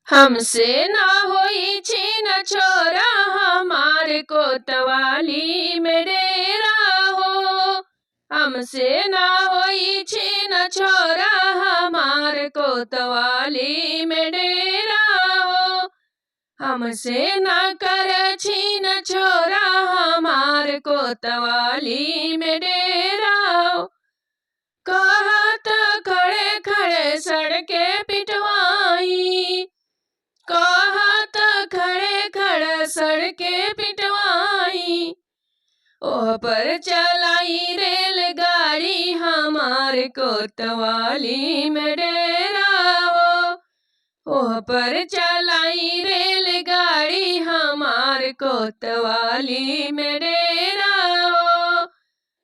हमसे ना होई छीन छोरा हमारे कोतवाली में डेरा हो। हमसे ना होई छीन छोरा हमारे कोतवाली में डेरा हो। हमसे ना कर छीन छोरा हमारे कोतवाली में डेरा हो। कहत खड़े खड़े सड़के पिटवाई, कहत खड़े खड़े सड़के पिटवाई। ओह पर चलाई रेलगाड़ी हमारे कोतवाली में डेरा हो। ओह पर चलाई रेलगाड़ी हमारे कोतवाली में डेरा हो।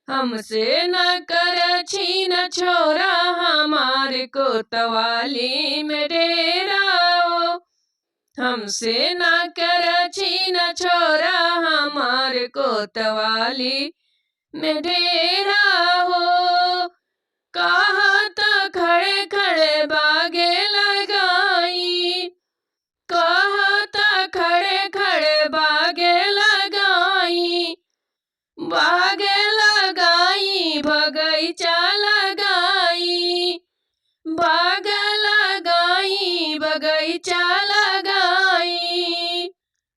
हमसे न कर छीन छोरा हमारे कोतवाली में डेरा हो। हमसे न कर छीन छोरा हमारे कोतवाली में डेरा हो। कहत खड़े खड़े बागे लगाई, कहत खड़े खड़े बागे लगाई। बागे लगाई बगीचा लगाई, बाग लगाई बगीचा लगाई।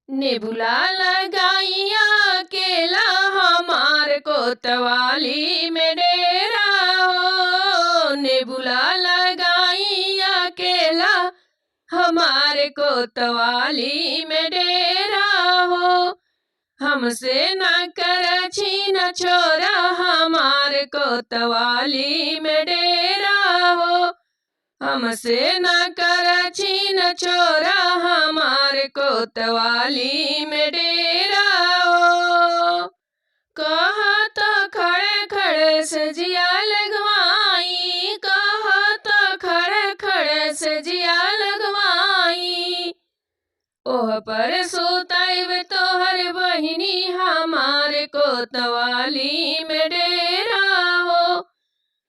नेबुला लगाई अकेला हमारे कोतवाली में डेरा हो। नेबुला लगाई अकेला हमारे कोतवाली में डेरा हो। हमसे न कर छीन छोरा हमारे कोतवाली में डेरा हो। हमसे न कर छीन छोरा हमारे कोतवाली में डेरा हो। कहत खड़े खड़े सजिया लगवाई, कहत खड़े खड़े सजिया लगवाई। ओह पर सुताइब तोहर बहिनी हमारे कोतवाली में डेरा हो।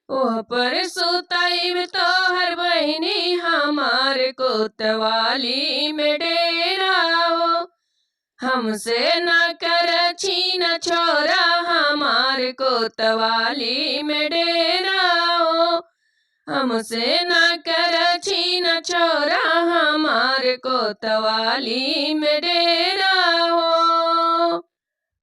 ओह पर सुताइब तोहर बहिनी हमारे कोतवाली में डेरा हो। हमसे न कर छीन छोरा हमारे कोतवाली में डेरा हो। हमसे न कर छीन छोरा हमारे कोतवाली में डेरा हो।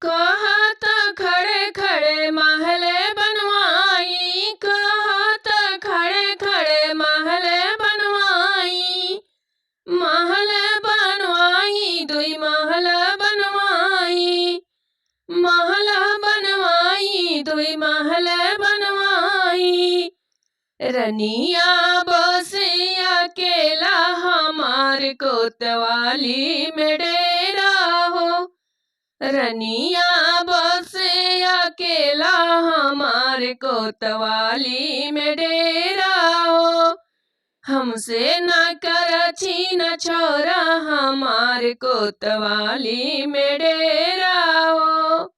कहत खड़े खड़े महल बनवाई, कहत खड़े खड़े महल बनवाई। महल बनवाई दुई महल बनवाई, महल बनवाई दुई महल बनवाई। रनिया बसे अकेला हमारे कोतवाली में डेरा हो। रनिया बसे अकेला हमारे कोतवाली में डेरा हो। हमसे न कर छीन छोरा हमारे कोतवाली में डेरा हो।